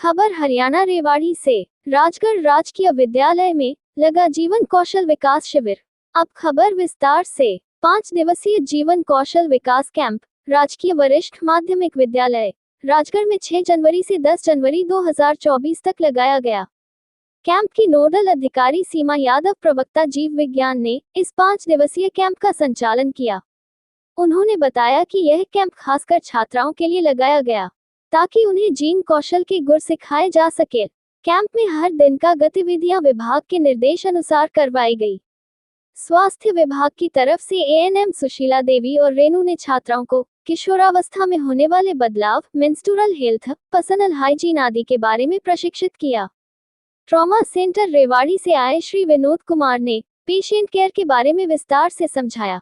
खबर हरियाणा रेवाड़ी से। राजगढ़ राजकीय विद्यालय में लगा जीवन कौशल विकास शिविर। अब खबर विस्तार से। 5 दिवसीय जीवन कौशल विकास कैंप राजकीय वरिष्ठ माध्यमिक विद्यालय राजगढ़ में 6 जनवरी से 10 जनवरी 2024 तक लगाया गया। कैंप की नोडल अधिकारी सीमा यादव, प्रवक्ता जीव विज्ञान ने इस 5 दिवसीय कैंप का संचालन किया। उन्होंने बताया कि यह कैंप खासकर छात्राओं के लिए लगाया गया ताकि उन्हें जीवन कौशल के गुर सिखाए जा सके। कैंप में हर दिन का गतिविधियां विभाग के निर्देश अनुसार करवाई गई। स्वास्थ्य विभाग की तरफ से एएनएम सुशीला देवी और रेनू ने छात्राओं को किशोरावस्था में होने वाले बदलाव, मेंस्ट्रुअल हेल्थ, पर्सनल हाइजीन आदि के बारे में प्रशिक्षित किया। ट्रॉमा सेंटर रेवाड़ी से आए श्री विनोद कुमार ने पेशेंट केयर के बारे में विस्तार से समझाया।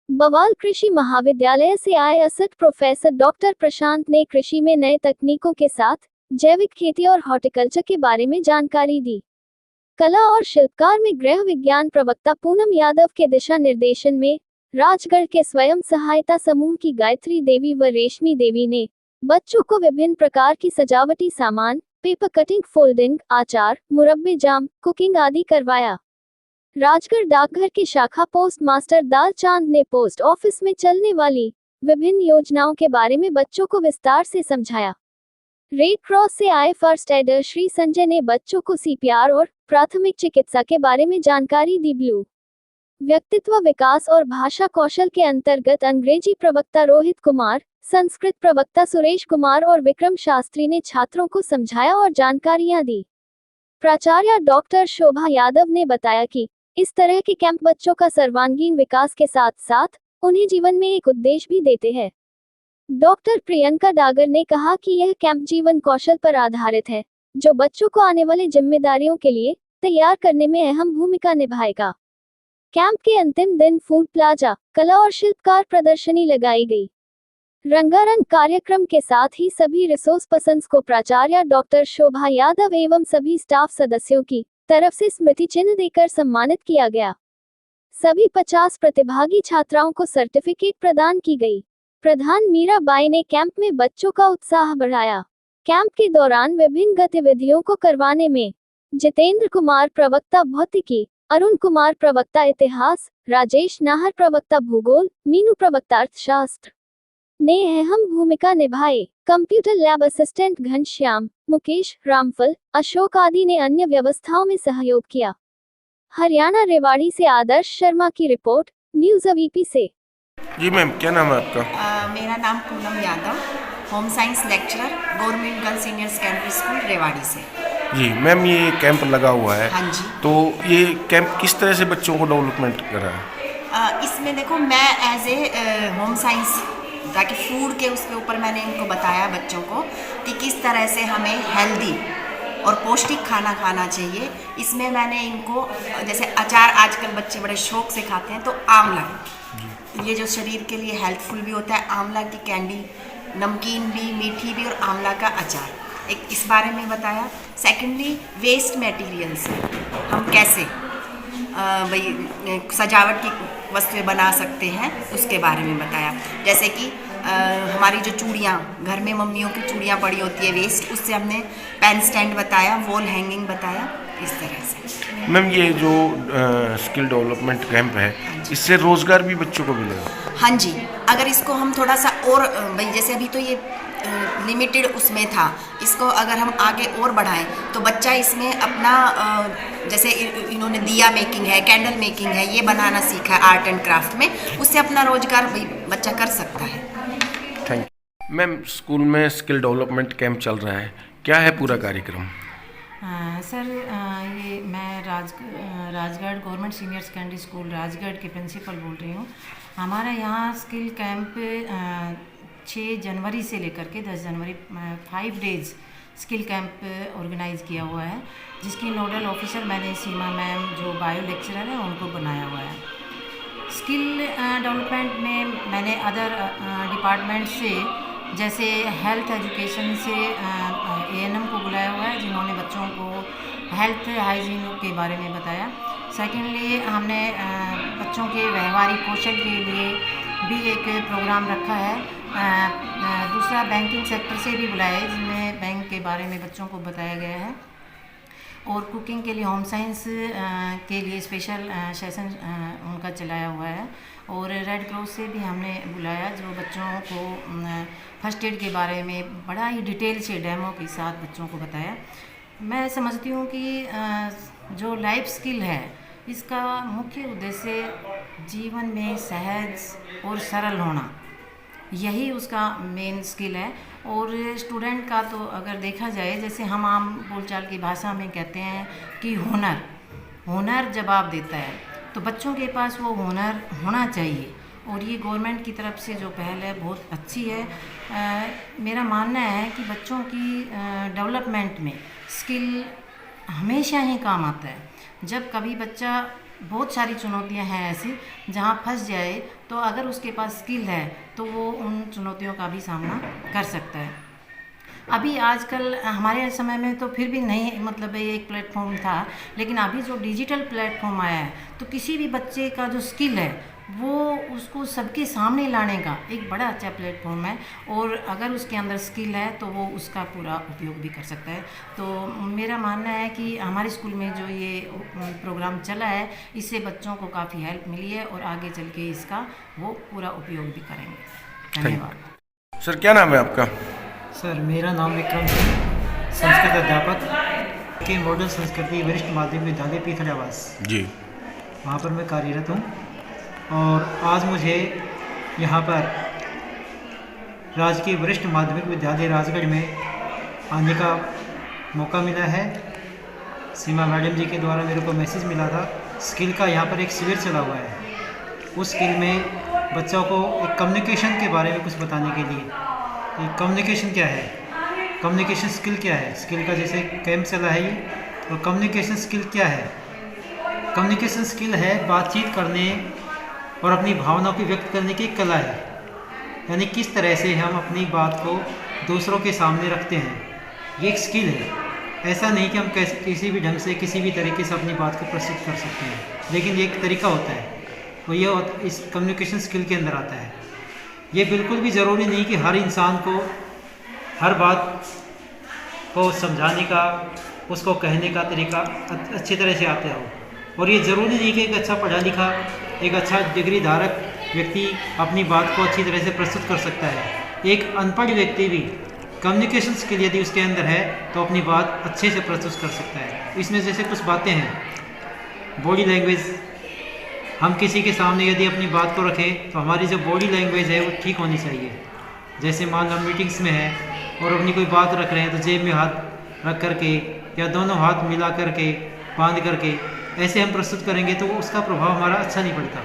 बवाल कृषि महाविद्यालय से आए असट प्रोफेसर डॉक्टर प्रशांत ने कृषि में नए तकनीकों के साथ जैविक खेती और हॉर्टिकल्चर के बारे में जानकारी दी। कला और शिल्पकार में गृह विज्ञान प्रवक्ता पूनम यादव के दिशा निर्देशन में राजगढ़ के स्वयं सहायता समूह की गायत्री देवी व रेशमी देवी ने बच्चों को विभिन्न प्रकार की सजावटी सामान, पेपर कटिंग, फोल्डिंग, आचार, मुरब्बे, जाम, कुकिंग आदि करवाया। राजगढ़ डाकघर के शाखा पोस्ट मास्टर दाल चांद ने पोस्ट ऑफिस में चलने वाली विभिन्न योजनाओं के बारे में बच्चों को विस्तार से समझाया। रेड क्रॉस से आए फर्स्ट एडर श्री संजय ने बच्चों को सीपीआर और प्राथमिक चिकित्सा के बारे में जानकारी दी। ब्लू व्यक्तित्व विकास और भाषा कौशल के अंतर्गत अंग्रेजी प्रवक्ता रोहित कुमार, संस्कृत प्रवक्ता सुरेश कुमार और विक्रम शास्त्री ने छात्रों को समझाया और जानकारियां दी। प्राचार्य डॉक्टर शोभा यादव ने बताया कि इस तरह के कैंप बच्चों का सर्वांगीण विकास के साथ साथ उन्हें जीवन में एक उद्देश्य भी देते हैं। डॉक्टर प्रियंका डागर ने कहा कि यह कैंप जीवन कौशल पर आधारित है, जो बच्चों को आने वाली जिम्मेदारियों के लिए तैयार करने में अहम भूमिका निभाएगा। कैंप के अंतिम दिन फूड प्लाजा, कला और शिल्पकार प्रदर्शनी लगाई गई। रंगारंग कार्यक्रम के साथ ही सभी रिसोर्स पर्सन्स को प्राचार्य डॉक्टर शोभा यादव एवं सभी स्टाफ सदस्यों की तरफ से स्मृति चिन्ह देकर सम्मानित किया गया। सभी 50 प्रतिभागी छात्राओं को सर्टिफिकेट प्रदान की गई। प्रधान मीरा बाई ने कैंप में बच्चों का उत्साह बढ़ाया। कैंप के दौरान विभिन्न गतिविधियों को करवाने में जितेंद्र कुमार, प्रवक्ता भौतिकी, अरुण कुमार, प्रवक्ता इतिहास, राजेश नाहर, प्रवक्ता भूगोल, मीनू, प्रवक्ता अर्थशास्त्र ने अहम भूमिका निभाई। Computer lab assistant Ghanshyam, Mukesh, Ramphal, Ashok आदि ने अन्य व्यवस्थाओं में सहयोग किया। हरियाणा रेवाड़ी से आदर्श शर्मा की रिपोर्ट, न्यूज़ वीपी से। जी मैम, क्या नाम है आपका? मेरा नाम Poonam Yadav, home science lecturer, government girls senior secondary school Rewari से। जी मैम, ये कैंप लगा हुआ है। हाँ जी। तो ये कैंप किस तरह से बच्चों को डेवलपमेंट कर रहा है? इसमें देखो, मैं एज ए होम साइंस ताकि फूड के उसके ऊपर मैंने इनको बताया बच्चों को कि किस तरह से हमें हेल्दी और पौष्टिक खाना खाना चाहिए। इसमें मैंने इनको जैसे अचार आजकल बच्चे बड़े शौक से खाते हैं, तो आंवला, ये जो शरीर के लिए हेल्पफुल भी होता है, आंवला की कैंडी, नमकीन भी, मीठी भी, और आंवला का अचार, एक इस बारे में बताया। सेकेंडली, वेस्ट मटेरियल से हम कैसे भाई सजावट की वस्तुएं बना सकते हैं, उसके बारे में बताया। जैसे कि हमारी जो चूड़ियाँ, घर में मम्मियों की चूड़ियाँ पड़ी होती है वेस्ट, उससे हमने पेन स्टैंड बताया, वॉल हैंगिंग बताया, इस तरह से। मैम, ये जो स्किल डेवलपमेंट कैंप है, इससे रोजगार भी बच्चों को मिलेगा? हाँ जी, अगर इसको हम थोड़ा सा और भाई, जैसे अभी तो ये लिमिटेड उसमें था, इसको अगर हम आगे और बढ़ाएं तो बच्चा इसमें अपना जैसे इन्होंने दिया मेकिंग है, कैंडल मेकिंग है, ये बनाना सीखा है आर्ट एंड क्राफ्ट में, उससे अपना रोजगार बच्चा कर सकता है। Thank you. मैम, स्कूल में स्किल डेवलपमेंट कैंप चल रहा है, क्या है पूरा कार्यक्रम? सर, ये मैं Rajgarh government senior secondary school Rajgarh के प्रिंसिपल बोल रही हूँ। हमारा यहाँ स्किल कैंप 6 जनवरी से लेकर के 10 जनवरी 5 डेज़ स्किल कैंप ऑर्गेनाइज़ किया हुआ है, जिसकी नोडल ऑफिसर मैंने सीमा मैम, जो बायो लेक्चरर है, उनको बनाया हुआ है। स्किल डेवलपमेंट में मैंने अदर डिपार्टमेंट से, जैसे हेल्थ एजुकेशन से एएनएम को बुलाया हुआ है, जिन्होंने बच्चों को हेल्थ हाइजीन के बारे में बताया। सेकेंडली, हमने बच्चों के व्यवहारिक कौशल के लिए भी एक प्रोग्राम रखा है। दूसरा, बैंकिंग सेक्टर से भी बुलाया है, जिनमें बैंक के बारे में बच्चों को बताया गया है और कुकिंग के लिए होम साइंस के लिए स्पेशल सेशन उनका चलाया हुआ है और रेड क्रॉस से भी हमने बुलाया जो बच्चों को फर्स्ट एड के बारे में बड़ा ही डिटेल से डेमो के साथ बच्चों को बताया। मैं समझती हूँ कि जो लाइफ स्किल है इसका मुख्य उद्देश्य जीवन में सहज और सरल होना, यही उसका मेन स्किल है। और स्टूडेंट का तो अगर देखा जाए, जैसे हम आम बोलचाल की भाषा में कहते हैं कि हुनर जवाब देता है, तो बच्चों के पास वो हुनर होना चाहिए और ये गवर्नमेंट की तरफ से जो पहल है बहुत अच्छी है। मेरा मानना है कि बच्चों की डेवलपमेंट में स्किल हमेशा ही काम आता है। जब कभी बच्चा, बहुत सारी चुनौतियां हैं ऐसी जहां फंस जाए, तो अगर उसके पास स्किल है तो वो उन चुनौतियों का भी सामना कर सकता है। अभी आजकल हमारे समय में तो फिर भी नहीं, मतलब ये एक प्लेटफॉर्म था, लेकिन अभी जो डिजिटल प्लेटफॉर्म आया है तो किसी भी बच्चे का जो स्किल है वो उसको सबके सामने लाने का एक बड़ा अच्छा प्लेटफॉर्म है और अगर उसके अंदर स्किल है तो वो उसका पूरा उपयोग भी कर सकता है। तो मेरा मानना है कि हमारे स्कूल में जो ये प्रोग्राम चला है इससे बच्चों को काफ़ी हेल्प मिली है और आगे चल के इसका वो पूरा उपयोग भी करेंगे। धन्यवाद। सर क्या नाम है आपका? सर मेरा नाम विक्रम सिंह, संस्कृत अध्यापक के मॉडल संस्कृति वरिष्ठ माध्यमिक विद्यालय पीथड़ावास जी, वहाँ पर मैं कार्यरत हूँ और आज मुझे यहाँ पर राजकीय वरिष्ठ माध्यमिक विद्यालय राजगढ़ में आने का मौका मिला है। सीमा मैडम जी के द्वारा मेरे को मैसेज मिला था, स्किल का यहाँ पर एक शिविर चला हुआ है। उस स्किल में बच्चों को एक कम्युनिकेशन के बारे में कुछ बताने के लिए, कम्युनिकेशन क्या है, कम्युनिकेशन स्किल क्या है, स्किल का जैसे कैंप चला है ये, और कम्युनिकेशन स्किल क्या है। कम्युनिकेशन स्किल है बातचीत करने और अपनी भावनाओं को व्यक्त करने की एक कला है, यानी किस तरह से हम अपनी बात को दूसरों के सामने रखते हैं, ये एक स्किल है। ऐसा नहीं कि हम किसी भी ढंग से किसी भी तरीके से अपनी बात को प्रस्तुत कर सकते हैं, लेकिन ये एक तरीका होता है, वो ये इस कम्युनिकेशन स्किल के अंदर आता है। ये बिल्कुल भी ज़रूरी नहीं कि हर इंसान को हर बात को समझाने का, उसको कहने का तरीका अच्छी तरह से आता हो, और ये ज़रूरी नहीं कि एक अच्छा पढ़ा लिखा, एक अच्छा डिग्री धारक व्यक्ति अपनी बात को अच्छी तरह से प्रस्तुत कर सकता है। एक अनपढ़ व्यक्ति भी कम्युनिकेशन स्किल यदि उसके अंदर है तो अपनी बात अच्छे से प्रस्तुत कर सकता है। इसमें जैसे कुछ बातें हैं, बॉडी लैंग्वेज, हम किसी के सामने यदि अपनी बात को रखें तो हमारी जो बॉडी लैंग्वेज है वो ठीक होनी चाहिए। जैसे मान लो मीटिंग्स में है और अपनी कोई बात रख रहे हैं तो जेब में हाथ रख करके या दोनों हाथ मिला करके बांध करके ऐसे हम प्रस्तुत करेंगे तो उसका प्रभाव हमारा अच्छा नहीं पड़ता।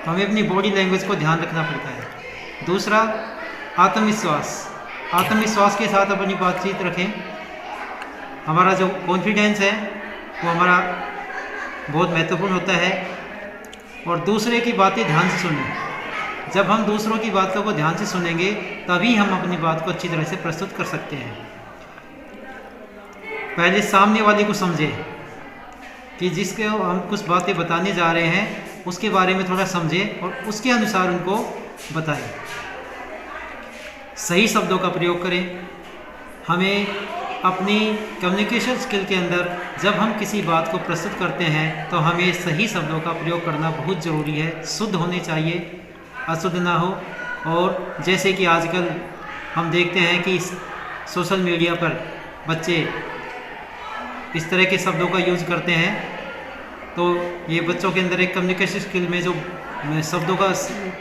तो हमें अपनी बॉडी लैंग्वेज को ध्यान रखना पड़ता है। दूसरा, आत्मविश्वास, आत्मविश्वास के साथ अपनी बातचीत रखें। हमारा जो कॉन्फिडेंस है वो हमारा बहुत महत्वपूर्ण होता है। और दूसरे की बातें ध्यान से सुनें। जब हम दूसरों की बातों को ध्यान से सुनेंगे तभी हम अपनी बात को अच्छी तरह से प्रस्तुत कर सकते हैं। पहले सामने वाले को समझें कि जिसके हम कुछ बातें बताने जा रहे हैं उसके बारे में थोड़ा समझें और उसके अनुसार उनको बताएं। सही शब्दों का प्रयोग करें। हमें अपनी कम्युनिकेशन स्किल के अंदर जब हम किसी बात को प्रस्तुत करते हैं तो हमें सही शब्दों का प्रयोग करना बहुत ज़रूरी है। शुद्ध होने चाहिए, अशुद्ध ना हो। और जैसे कि आजकल हम देखते हैं कि सोशल मीडिया पर बच्चे इस तरह के शब्दों का यूज़ करते हैं, तो ये बच्चों के अंदर एक कम्युनिकेशन स्किल में जो शब्दों का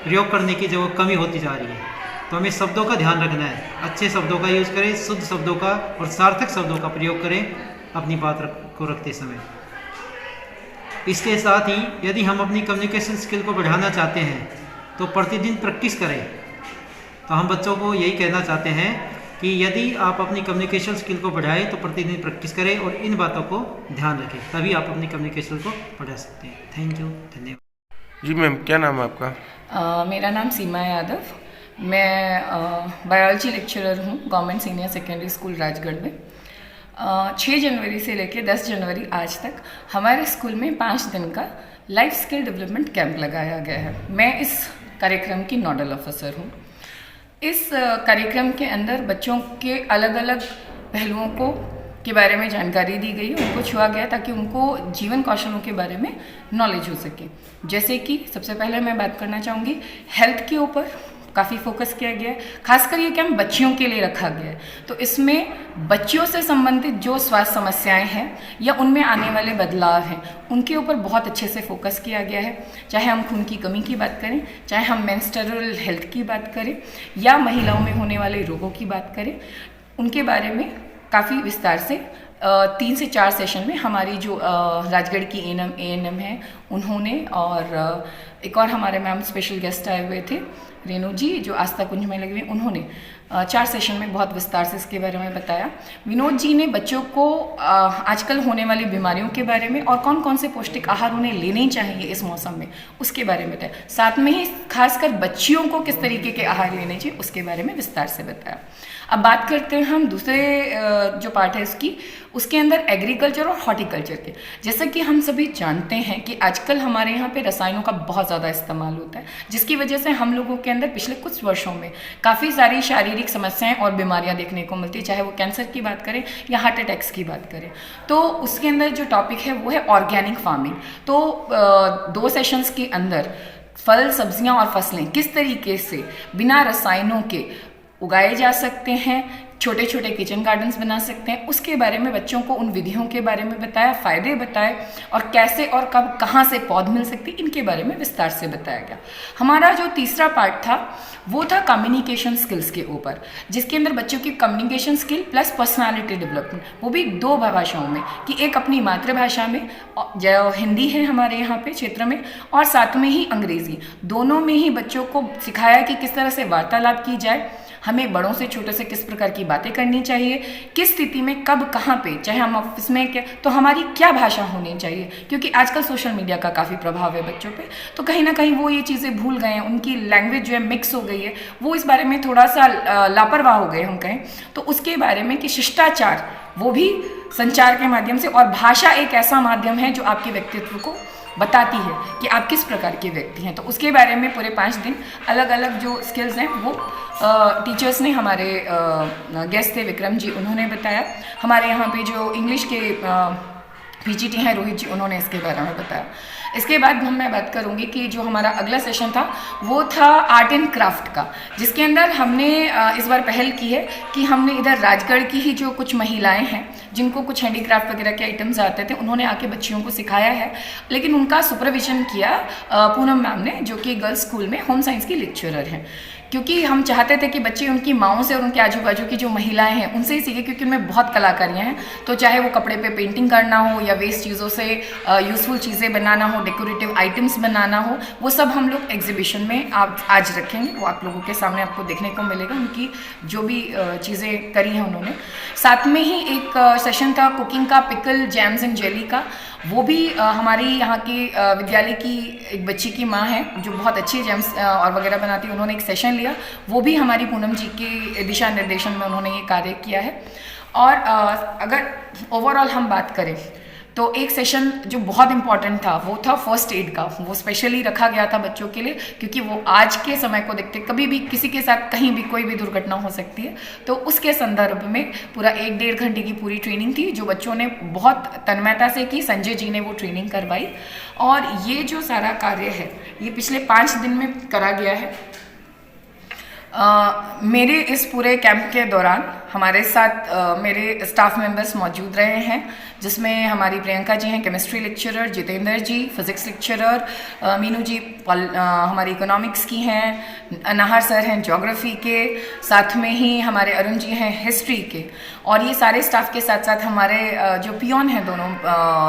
प्रयोग करने की जो कमी होती जा रही है। तो हमें शब्दों का ध्यान रखना है, अच्छे शब्दों का यूज़ करें, शुद्ध शब्दों का और सार्थक शब्दों का प्रयोग करें अपनी बात को रखते समय। इसके साथ ही यदि हम अपनी कम्युनिकेशन स्किल को बढ़ाना चाहते हैं तो प्रतिदिन प्रैक्टिस करें। तो हम बच्चों को यही कहना चाहते हैं कि यदि आप अपनी कम्युनिकेशन स्किल को बढ़ाएं तो प्रतिदिन प्रैक्टिस करें और इन बातों को ध्यान रखें, तभी आप अपनी कम्युनिकेशन को बढ़ा सकते हैं। थैंक यू, धन्यवाद। जी मैम, क्या नाम है आपका? मेरा नाम सीमा यादव, मैं बायोलॉजी लेक्चरर हूँ government senior secondary school Rajgarh में। 6 जनवरी से लेकर 10 जनवरी आज तक हमारे स्कूल में 5 दिन का लाइफ स्किल डेवलपमेंट कैंप लगाया गया है। मैं इस कार्यक्रम की नोडल ऑफिसर हूँ। इस कार्यक्रम के अंदर बच्चों के अलग अलग पहलुओं को के बारे में जानकारी दी गई, उनको छुआ गया ताकि उनको जीवन कौशलों के बारे में नॉलेज हो सके। जैसे कि सबसे पहले मैं बात करना चाहूँगी हेल्थ के ऊपर काफ़ी फोकस किया गया है, खासकर ये कैंप बच्चियों के लिए रखा गया है। तो इसमें बच्चियों से संबंधित जो स्वास्थ्य समस्याएं हैं या उनमें आने वाले बदलाव हैं उनके ऊपर बहुत अच्छे से फोकस किया गया है। चाहे हम खून की कमी की बात करें, चाहे हम मेंस्ट्रुअल हेल्थ की बात करें या महिलाओं में होने वाले रोगों की बात करें, उनके बारे में काफ़ी विस्तार से 3 से 4 सेशन में हमारी जो राजगढ़ की एएनएम है उन्होंने, और एक और हमारे मैम स्पेशल गेस्ट आए हुए थे रेणु जी जो आस्था कुंज में लगे हुए, उन्होंने 4 सेशन में बहुत विस्तार से इसके बारे में बताया। विनोद जी ने बच्चों को आजकल होने वाली बीमारियों के बारे में और कौन कौन से पौष्टिक आहार उन्हें लेने चाहिए इस मौसम में उसके बारे में बताया। साथ में ही खासकर बच्चियों को किस तरीके के आहार लेने चाहिए उसके बारे में विस्तार से बताया। अब बात करते हैं हम दूसरे जो पार्ट है इसकी, उसके अंदर एग्रीकल्चर और हॉर्टिकल्चर के। जैसा कि हम सभी जानते हैं कि आजकल हमारे यहाँ पे रसायनों का बहुत ज़्यादा इस्तेमाल होता है, जिसकी वजह से हम लोगों के अंदर पिछले कुछ वर्षों में काफ़ी सारी शारीरिक समस्याएं और बीमारियां देखने को मिलती है, चाहे वो कैंसर की बात करें या हार्ट अटैक्स की बात करें। तो उसके अंदर जो टॉपिक है वो है ऑर्गेनिक फार्मिंग। तो 2 सेशंस के अंदर फल, सब्जियां और फसलें किस तरीके से बिना रसायनों के उगाए जा सकते हैं, छोटे छोटे किचन गार्डन्स बना सकते हैं, उसके बारे में बच्चों को उन विधियों के बारे में बताया, फ़ायदे बताए और कैसे और कब कहाँ से पौध मिल सकती इनके बारे में विस्तार से बताया गया। हमारा जो तीसरा पार्ट था वो था कम्युनिकेशन स्किल्स के ऊपर, जिसके अंदर बच्चों की communication skill plus personality development, वो भी 2 भाषाओं में, कि एक अपनी मातृभाषा में जो हिंदी है हमारे यहाँ पे क्षेत्र में, और साथ में ही अंग्रेज़ी, दोनों में ही बच्चों को सिखाया कि किस तरह से वार्तालाप की जाए, हमें बड़ों से छोटे से किस प्रकार की बातें करनी चाहिए, किस स्थिति में कब कहाँ पे, चाहे हम ऑफिस में क्या, तो हमारी क्या भाषा होनी चाहिए, क्योंकि आजकल सोशल मीडिया का काफ़ी प्रभाव है बच्चों पे, तो कहीं ना कहीं वो ये चीज़ें भूल गए हैं, उनकी लैंग्वेज जो है मिक्स हो गई है, वो इस बारे में थोड़ा सा लापरवाह हो गए हम कहें तो। उसके बारे में कि शिष्टाचार वो भी संचार के माध्यम से, और भाषा एक ऐसा माध्यम है जो आपके व्यक्तित्व को बताती है कि आप किस प्रकार के व्यक्ति हैं। तो उसके बारे में पूरे 5 दिन अलग अलग जो स्किल्स हैं वो टीचर्स ने, हमारे गेस्ट थे विक्रम जी, उन्होंने बताया। हमारे यहाँ पे जो इंग्लिश के पीजीटी हैं रोहित जी, उन्होंने इसके बारे में बताया। इसके बाद मैं बात करूंगी कि जो हमारा अगला सेशन था वो था आर्ट एंड क्राफ्ट का, जिसके अंदर हमने इस बार पहल की है कि हमने इधर राजगढ़ की ही जो कुछ महिलाएं हैं जिनको कुछ हैंडीक्राफ्ट वगैरह के आइटम्स आते थे, उन्होंने आके बच्चियों को सिखाया है, लेकिन उनका सुपरविजन किया पूनम मैम ने, जो कि गर्ल्स स्कूल में होम साइंस की लेक्चरर हैं। क्योंकि हम चाहते थे कि बच्चे उनकी माँओं से और उनके आजू बाजू की जो महिलाएं हैं उनसे ही सीखे, क्योंकि उनमें बहुत कलाकारियाँ हैं। तो चाहे वो कपड़े पे पेंटिंग करना हो या वेस्ट चीज़ों से यूज़फुल चीज़ें बनाना हो, डेकोरेटिव आइटम्स बनाना हो, वो सब हम लोग एग्जीबिशन में आज रखेंगे। वो आप लोगों के सामने आपको देखने को मिलेगा, उनकी जो भी चीज़ें करी हैं उन्होंने। साथ में ही एक सेशन था कुकिंग का, पिकल, जैम्स एंड जेली का, वो भी हमारी यहाँ के विद्यालय की एक बच्ची की माँ है जो बहुत अच्छी जैम्स और वगैरह बनाती है, उन्होंने एक सेशन लिया, वो भी हमारी पूनम जी के दिशा निर्देशन में उन्होंने ये कार्य किया है। और अगर ओवरऑल हम बात करें तो एक सेशन जो बहुत इम्पॉर्टेंट था वो था फर्स्ट एड का, वो स्पेशली रखा गया था बच्चों के लिए, क्योंकि वो आज के समय को देखते कभी भी किसी के साथ कहीं भी कोई भी दुर्घटना हो सकती है। तो उसके संदर्भ में पूरा 1-1.5 घंटे की पूरी ट्रेनिंग थी जो बच्चों ने बहुत तन्मयता से की। संजय जी ने वो ट्रेनिंग करवाई और ये जो सारा कार्य है ये पिछले 5 दिन में करा गया है। मेरे इस पूरे कैंप के दौरान हमारे साथ मेरे स्टाफ मेंबर्स मौजूद रहे हैं, जिसमें हमारी प्रियंका जी हैं केमिस्ट्री लेक्चरर, जितेंद्र जी फिज़िक्स लेक्चरर, मीनू जी हमारी इकोनॉमिक्स की हैं, नाहर सर हैं ज्योग्राफी के, साथ में ही हमारे अरुण जी हैं हिस्ट्री के। और ये सारे स्टाफ के साथ साथ हमारे जो पियोन हैं दोनों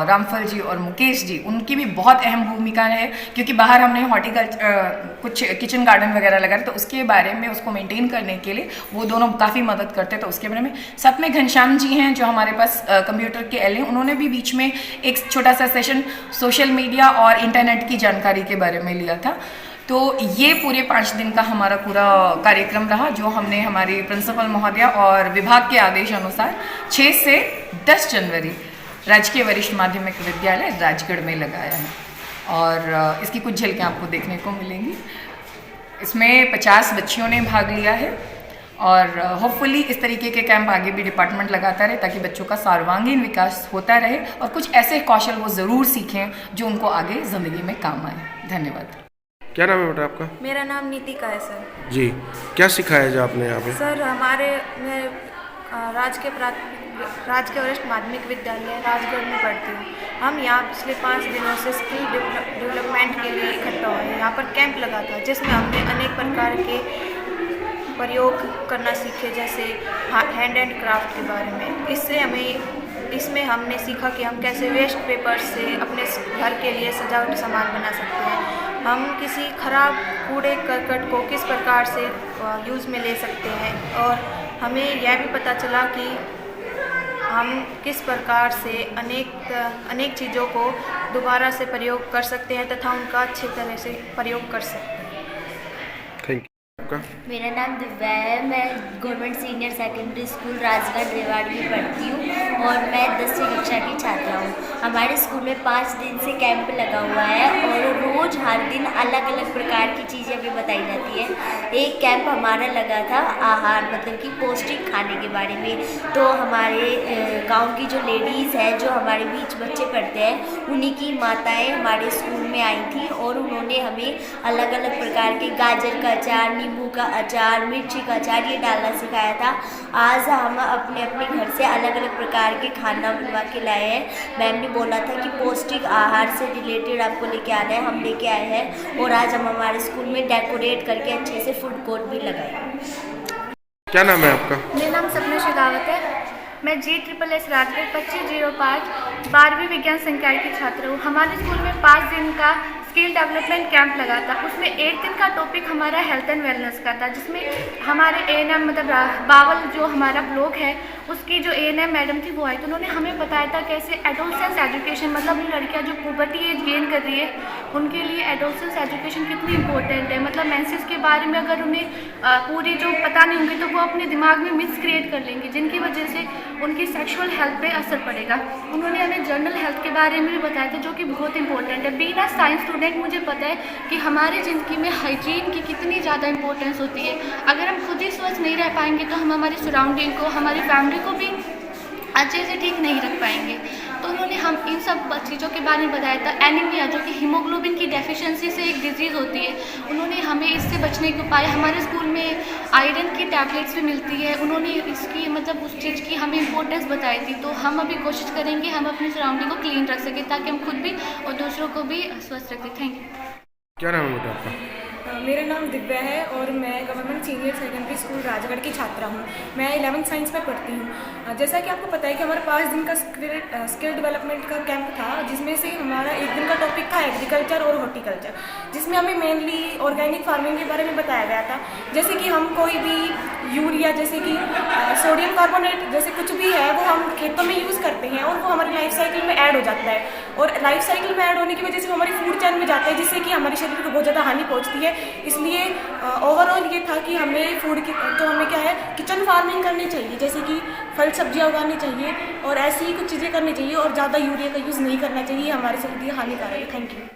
रामफल जी और मुकेश जी, उनकी भी बहुत अहम भूमिका है, क्योंकि बाहर हमने हॉर्टिकल्चर कुछ किचन गार्डन वगैरह लगाया, तो उसके बारे में उसको मेंटेन करने के लिए वो दोनों काफ़ी मदद करते, तो उसके बारे में। साथ में घनश्याम जी हैं जो हमारे पास कंप्यूटर के एल, उन्होंने भी बीच में एक छोटा सा सेशन सोशल मीडिया और इंटरनेट की जानकारी के बारे में लिया था। तो ये पूरे 5 दिन का हमारा पूरा कार्यक्रम रहा, जो हमने हमारी प्रिंसिपल महोदया और विभाग के आदेश अनुसार 6 से 10 जनवरी राजकीय वरिष्ठ माध्यमिक विद्यालय राजगढ़ में लगाया है। और इसकी कुछ झलकें आपको देखने को मिलेंगी। इसमें 50 बच्चियों ने भाग लिया है और होपफुली इस तरीके के कैंप आगे भी डिपार्टमेंट लगाता रहे ताकि बच्चों का सर्वांगीण विकास होता रहे और कुछ ऐसे कौशल वो ज़रूर सीखें जो उनको आगे ज़िंदगी में काम आए। धन्यवाद। क्या नाम है बेटा आपका? मेरा नाम नीतिका है सर। जी, क्या सिखाया जा आपने यहाँ पे? सर मैं राजकीय वरिष्ठ माध्यमिक विद्यालय राजगढ़ में पढ़ती हूँ। हम यहाँ पिछले 5 दिनों से स्किल डेवलपमेंट के लिए इकट्ठा हुए हैं। यहाँ पर कैंप लगा था जिसमें हमने अनेक प्रकार के प्रयोग करना सीखे, जैसे हैंड एंड क्राफ्ट के बारे में। इसमें हमने सीखा कि हम कैसे वेस्ट पेपर से अपने घर के लिए सजावटी सामान बना सकते हैं। हम किसी खराब कूड़े करकट को किस प्रकार से यूज़ में ले सकते हैं, और हमें यह भी पता चला कि हम किस प्रकार से अनेक चीज़ों को दोबारा से प्रयोग कर सकते हैं तथा उनका अच्छी तरह से प्रयोग कर सकते हैं। Thank you. आपका? मेरा नाम दिव्या है। मैं government senior secondary school Rajgarh Rewari में पढ़ती हूँ और मैं 10वीं कक्षा की छात्रा हूँ। हमारे स्कूल में 5 दिन से कैंप लगा हुआ है और रोज़ हर दिन अलग अलग प्रकार की चीज़ें हमें बताई जाती है। एक कैंप हमारा लगा था आहार, मतलब कि पौष्टिक खाने के बारे में। तो हमारे गाँव की जो लेडीज़ है, जो हमारे बीच बच्चे पढ़ते हैं, उन्हीं की माताएँ हमारे स्कूल में आई थी और उन्होंने हमें अलग अलग प्रकार के गाजर का अचार, नींबू का अचार, मिर्ची का अचार ये डालना सिखाया था। आज हम अपने अपने घर से अलग अलग प्रकार के खाना बनवा के लाए हैं। मैम ने बोला था कि पौष्टिक आहार से रिलेटेड आपको लेके आना है, हम लेके आए हैं और आज हम हमारे स्कूल में डेकोरेट करके अच्छे से फूड कोर्ट भी लगाए। क्या नाम है आपका? मेरा नाम सपना शेखावत है। मैं GSSS राजगढ़ 2505 12वीं विज्ञान संकाय की छात्र हूँ। हमारे स्कूल में 5 दिन का स्किल डेवलपमेंट कैंप लगा था। उसमें एक दिन का टॉपिक हमारा हेल्थ एंड वेलनेस का था, जिसमें हमारे ANM मतलब बावल जो हमारा ब्लॉक है उसकी जो ANM मैडम थी वो आई। तो उन्होंने हमें बताया था कैसे एडोलसेंस एजुकेशन, मतलब लड़कियां जो पुबर्टी एज गेन कर रही है उनके लिए एडोलसेंस एजुकेशन कितनी इंपॉर्टेंट है। मतलब मेंसेस के बारे में अगर उन्हें पूरी जो पता नहीं होंगी तो वो अपने दिमाग में मिथ्स क्रिएट कर लेंगे, जिनकी वजह से उनकी सेक्सुअल हेल्थ पे असर पड़ेगा। उन्होंने हमें जर्नल हेल्थ के बारे में भी बताया था, जो कि बहुत इंपॉर्टेंट है। बीइंग अ साइंस स्टूडेंट मुझे पता है कि हमारी ज़िंदगी में हाइजीन की कितनी ज़्यादा इंपॉर्टेंस होती है। अगर हम खुद ही स्वच्छ नहीं रह पाएंगे तो हम हमारी सराउंडिंग को, हमारी फैमिली को भी अच्छे से ठीक नहीं रख पाएंगे। तो उन्होंने हम इन सब चीज़ों के बारे में बताया था। एनीमिया, जो कि हीमोग्लोबिन की डेफिशिएंसी से एक डिजीज़ होती है, उन्होंने हमें इससे बचने के उपाय, हमारे स्कूल में आयरन की टैबलेट्स भी मिलती है, उन्होंने इसकी मतलब उस चीज़ की हमें इम्पोर्टेंस बताई थी। तो हम अभी कोशिश करेंगे हम अपनी सराउंडिंग को क्लीन रख सकें ताकि हम खुद भी और दूसरों को भी स्वस्थ रखें। Thank you. क्या नाम है बेटा आपका? मेरा नाम दिव्या है और मैं government senior secondary school Rajgarh की छात्रा हूँ। मैं 11th साइंस में पढ़ती हूँ। जैसा कि आपको पता है कि हमारा 5 दिन का स्किल डेवलपमेंट का कैंप था, जिसमें से हमारा एक दिन का टॉपिक था एग्रीकल्चर और हॉर्टिकल्चर, जिसमें हमें मेनली ऑर्गेनिक फार्मिंग के बारे में बताया गया था। जैसे कि हम कोई भी यूरिया, जैसे कि सोडियम कार्बोनेट, जैसे कुछ भी है वो हम खेतों में यूज़ करते हैं और वो हमारी लाइफ साइकिल में ऐड हो जाता है, और लाइफ साइकिल में ऐड होने की वजह से हमारी फूड चेन में जाता है, जिससे कि हमारे शरीर को बहुत ज़्यादा हानि पहुँचती है। इसलिए ओवरऑल ये था कि हमें फूड की तो हमें क्या है किचन फार्मिंग करनी चाहिए, जैसे कि फल सब्जियां उगानी चाहिए और ऐसी ही कुछ चीज़ें करनी चाहिए और ज़्यादा यूरिया का यूज़ नहीं करना चाहिए, हमारे शरीर के लिए हानिकारक है। Thank you.